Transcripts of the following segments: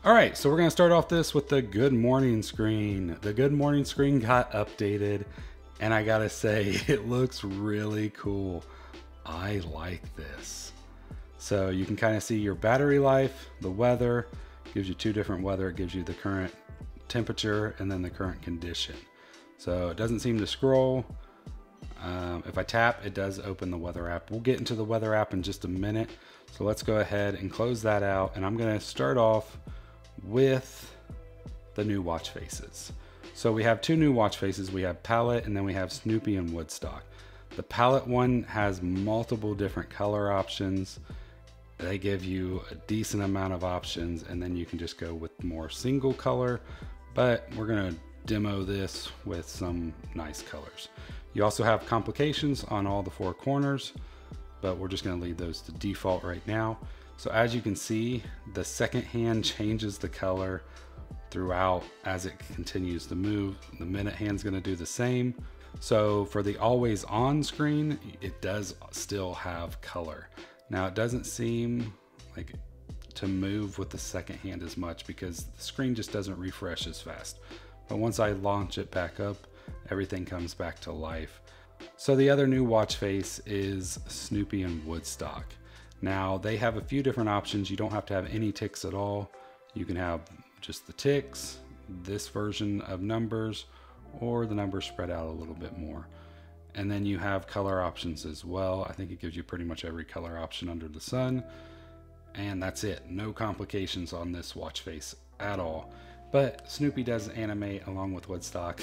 All right, so we're gonna start off this with the good morning screen. The good morning screen got updated, and I gotta say, it looks really cool. I like this. So you can kind of see your battery life, the weather, gives you two different weather. It gives you the current temperature and then the current condition. So it doesn't seem to scroll. If I tap, it does open the weather app. We'll get into the weather app in just a minute. So let's go ahead and close that out. And I'm gonna start off with the new watch faces. So we have two new watch faces. We have Palette and then we have Snoopy and Woodstock. The Palette one has multiple different color options. They give you a decent amount of options, and then you can just go with more single color, but we're gonna demo this with some nice colors. You also have complications on all the four corners, but we're just gonna leave those to default right now. So as you can see, the second hand changes the color throughout as it continues to move. The minute hand's gonna do the same. So for the always on screen, it does still have color. Now it doesn't seem like to move with the second hand as much because the screen just doesn't refresh as fast. But once I launch it back up, everything comes back to life. So the other new watch face is Snoopy and Woodstock. Now they have a few different options. You don't have to have any ticks at all. You can have just the ticks, this version of numbers, or the numbers spread out a little bit more. And then you have color options as well. I think it gives you pretty much every color option under the sun. And that's it. No complications on this watch face at all. But Snoopy does animate along with Woodstock.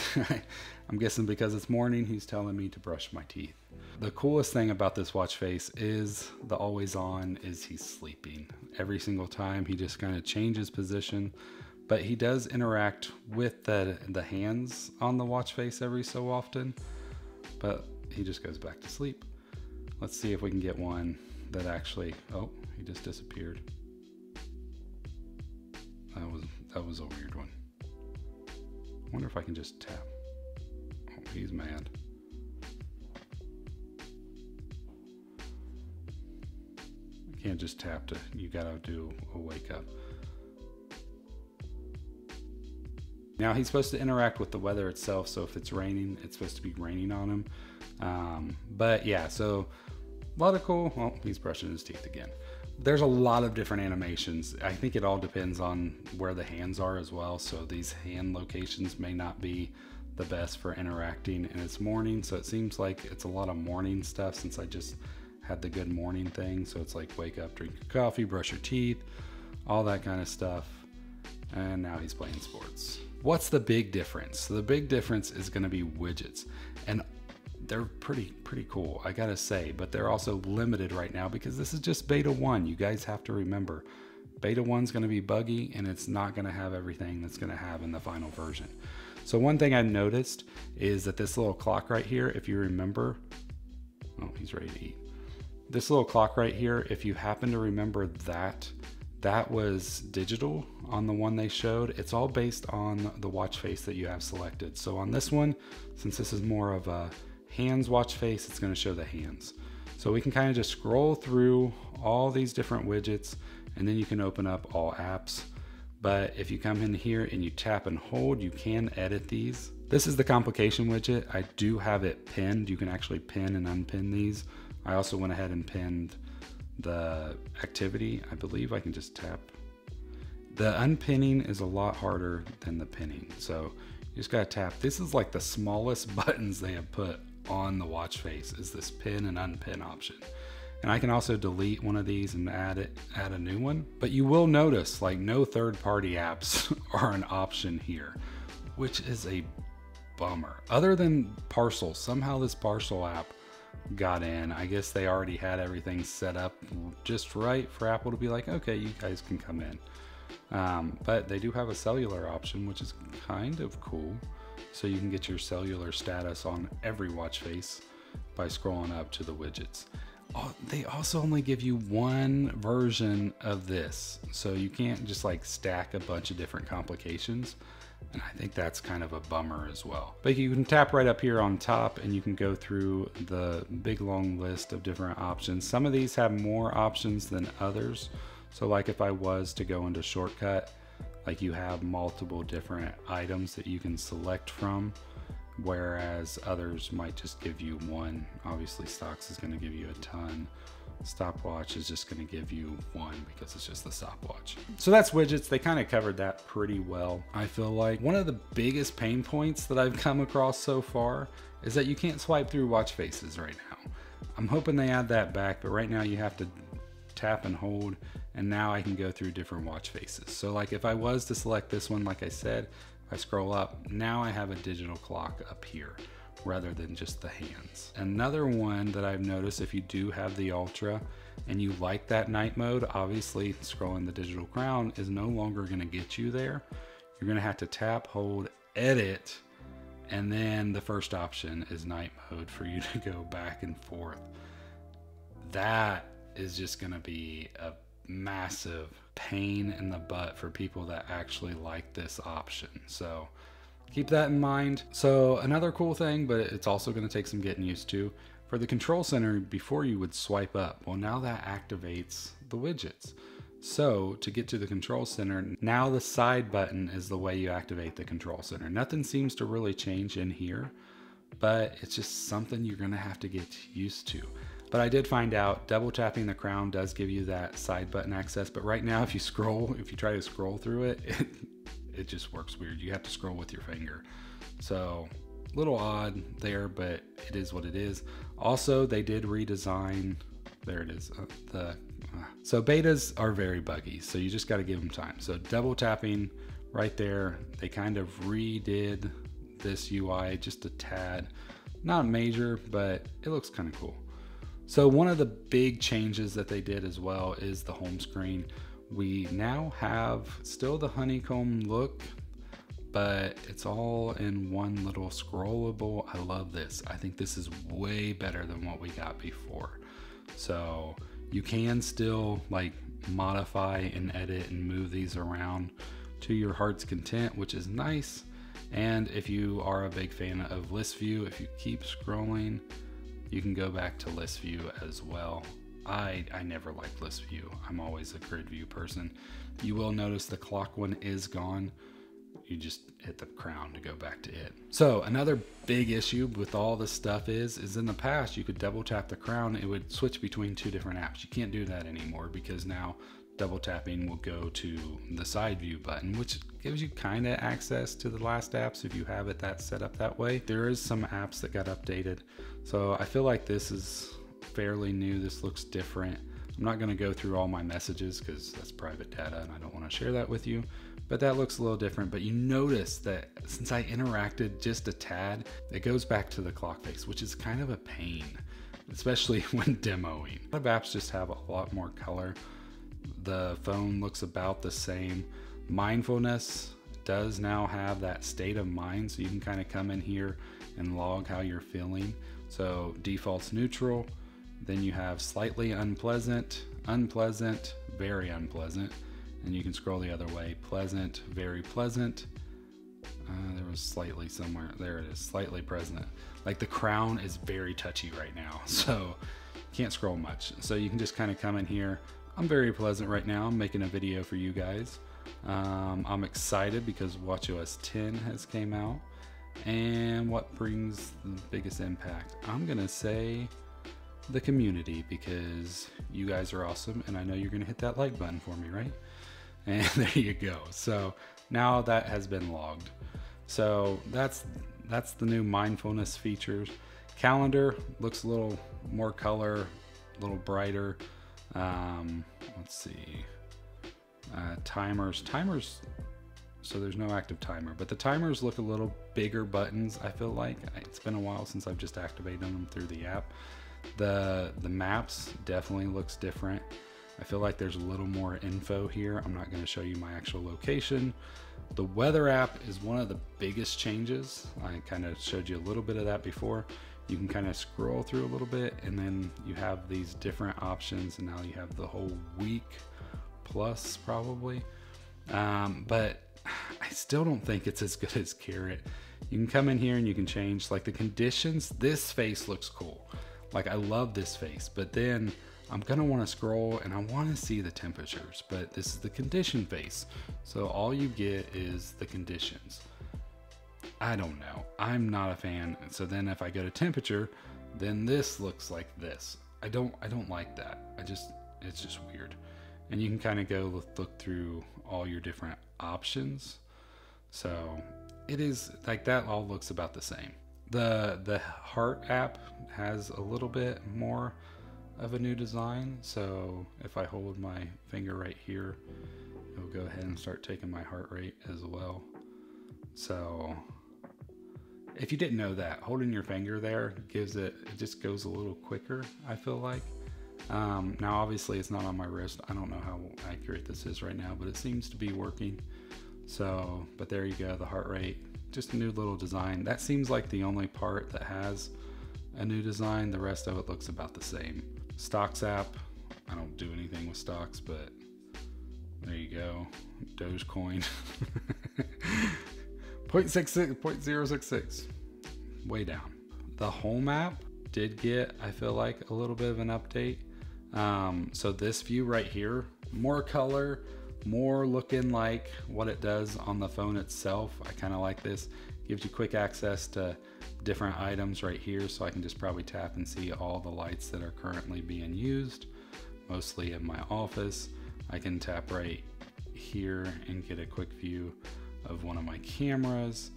I'm guessing because it's morning, he's telling me to brush my teeth. The coolest thing about this watch face is the always on is he's sleeping. Every single time he just kind of changes position, but he does interact with the hands on the watch face every so often, but he just goes back to sleep. Let's see if we can get one that actually, oh, he just disappeared. That was a weird one. I wonder if I can just tap. Oh, he's mad. You can't just tap to, you gotta do a wake up. Now he's supposed to interact with the weather itself, so if it's raining, it's supposed to be raining on him. But yeah, so a lot of cool, well, he's brushing his teeth again. There's a lot of different animations. I think it all depends on where the hands are as well. So these hand locations may not be the best for interacting, and it's morning, so it seems like it's a lot of morning stuff since I just had the good morning thing. So it's like wake up, drink your coffee, brush your teeth, all that kind of stuff. And now he's playing sports. What's the big difference? So the big difference is gonna be widgets. And they're pretty cool, I gotta say, but they're also limited right now because this is just beta 1. You guys have to remember, beta 1's gonna be buggy and it's not gonna have everything that's gonna have in the final version. So one thing I've noticed is that this little clock right here, if you remember, oh, he's ready to eat. This little clock right here, if you happen to remember that was digital on the one they showed. It's all based on the watch face that you have selected. So on this one, since this is more of a hands watch face, it's going to show the hands. So we can kind of just scroll through all these different widgets, and then you can open up all apps. But if you come in here and you tap and hold, you can edit these. This is the complication widget. I do have it pinned. You can actually pin and unpin these. I also went ahead and pinned the activity. I believe I can just tap. The unpinning is a lot harder than the pinning. So you just gotta tap. This is like the smallest buttons they have put on the watch face, is this pin and unpin option. And I can also delete one of these and add a new one. But you will notice like no third-party apps are an option here, which is a bummer. Other than Parcel, somehow this Parcel app got in. I guess they already had everything set up just right for Apple to be like, okay, you guys can come in. But they do have a cellular option, which is kind of cool. So you can get your cellular status on every watch face by scrolling up to the widgets. Oh, they also only give you one version of this. So you can't just like stack a bunch of different complications. And I think that's kind of a bummer as well. But you can tap right up here on top and you can go through the big long list of different options. Some of these have more options than others. So like if I was to go into shortcut, Like you have multiple different items that you can select from, whereas others might just give you one. Obviously Stocks is going to give you a ton. Stopwatch is just going to give you one because it's just the stopwatch. So that's widgets. They kind of covered that pretty well. I feel like one of the biggest pain points that I've come across so far is that you can't swipe through watch faces right now. I'm hoping they add that back, but right now you have to tap and hold, and now I can go through different watch faces. So like if I was to select this one, like I said, if I scroll up, now I have a digital clock up here rather than just the hands. Another one that I've noticed, if you do have the Ultra and you like that night mode, obviously scrolling the digital crown is no longer gonna get you there. You're gonna have to tap, hold, edit, and then the first option is night mode for you to go back and forth. That is just gonna be a massive pain in the butt for people that actually like this option. So keep that in mind. So another cool thing, but it's also going to take some getting used to, for the control center, before you would swipe up, well, now that activates the widgets. So to get to the control center, now the side button is the way you activate the control center. Nothing seems to really change in here, but it's just something you're going to have to get used to. But I did find out double tapping the crown does give you that side button access. But right now, if you try to scroll through it, it just works weird. You have to scroll with your finger. So a little odd there, but it is what it is. Also, they did redesign, there it is. So betas are very buggy, so you just got to give them time. So double tapping right there, they kind of redid this UI just a tad. Not major, but it looks kind of cool. So one of the big changes that they did as well is the home screen. We now have still the honeycomb look, but it's all in one little scrollable. I love this. I think this is way better than what we got before. So you can still like modify and edit and move these around to your heart's content, which is nice. And if you are a big fan of list view, if you keep scrolling, you can go back to list view as well. I never liked list view. I'm always a grid view person. You will notice the clock one is gone. You just hit the crown to go back to it. So another big issue with all this stuff is in the past, you could double tap the crown. It would switch between two different apps. You can't do that anymore because now double tapping will go to the side view button, which gives you kind of access to the last apps if you have it that set up that way. There is some apps that got updated. So I feel like this is fairly new. This looks different. I'm not going to go through all my messages because that's private data and I don't want to share that with you, but that looks a little different. But you notice that since I interacted just a tad, it goes back to the clock face, which is kind of a pain, especially when demoing. A lot of apps just have a lot more color. The phone looks about the same. Mindfulness does now have that state of mind, so you can kind of come in here and log how you're feeling. So default's neutral, then you have slightly unpleasant, unpleasant, very unpleasant, and you can scroll the other way, pleasant, very pleasant. There was slightly somewhere, there it is, slightly pleasant. Like the crown is very touchy right now, so you can't scroll much. So you can just kind of come in here. I'm very pleasant right now. I'm making a video for you guys. I'm excited because watchOS 10 has came out. And what brings the biggest impact? I'm gonna say the community, because you guys are awesome and I know you're gonna hit that like button for me, right? And there you go. So now that has been logged. So that's the new mindfulness features. Calendar looks a little more color, a little brighter. Let's see, timers, so there's no active timer, but the timers look a little bigger buttons. I feel like it's been a while since I've just activated them through the app. The maps definitely looks different. I feel like there's a little more info here. I'm not going to show you my actual location. The weather app is one of the biggest changes. I kind of showed you a little bit of that before. You can kind of scroll through a little bit and then you have these different options, and now you have the whole week plus probably. But I still don't think it's as good as Carrot. You can come in here and you can change like the conditions. This face looks cool. Like I love this face, but then I'm gonna wanna scroll and I wanna see the temperatures, but this is the condition face. So all you get is the conditions. I don't know, I'm not a fan. So then if I go to temperature, then this looks like this. I don't like that. It's just weird. And you can kind of go look through all your different options. So it is like that all looks about the same. The Heart app has a little bit more of a new design. So if I hold my finger right here, it'll go ahead and start taking my heart rate as well. So if you didn't know that, holding your finger there it just goes a little quicker, I feel like. Now obviously it's not on my wrist. I don't know how accurate this is right now, but it seems to be working. So, but there you go, the heart rate, just a new little design. That seems like the only part that has a new design. The rest of it looks about the same. Stocks app, I don't do anything with stocks, but there you go. Dogecoin. 0.066, way down. The home app did get, I feel like, a little bit of an update. So this view right here, more color, more looking like what it does on the phone itself. I kind of like this. Gives you quick access to different items right here, so I can just probably tap and see all the lights that are currently being used, mostly in my office. I can tap right here and get a quick view of one of my cameras,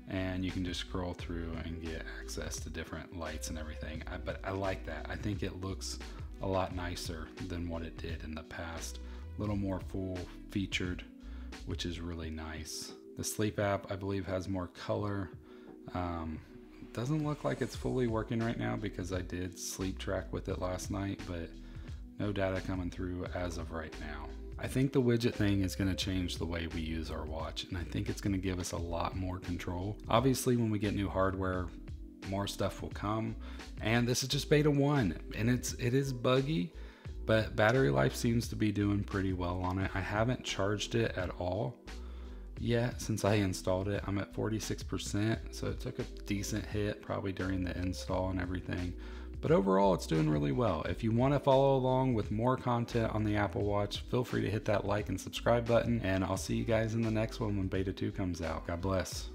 and you can just scroll through and get access to different lights and everything. But I like that. I think it looks a lot nicer than what it did in the past. A little more full featured, which is really nice. The sleep app, I believe, has more color. Doesn't look like it's fully working right now because I did sleep track with it last night, but no data coming through as of right now. I think the widget thing is going to change the way we use our watch, and I think it's going to give us a lot more control. Obviously, when we get new hardware, more stuff will come, and this is just beta 1, and it is buggy, but battery life seems to be doing pretty well on it. I haven't charged it at all yet since I installed it. I'm at 46%, so it took a decent hit probably during the install and everything. But overall, it's doing really well. If you want to follow along with more content on the Apple Watch, feel free to hit that like and subscribe button, and I'll see you guys in the next one when Beta 2 comes out. God bless.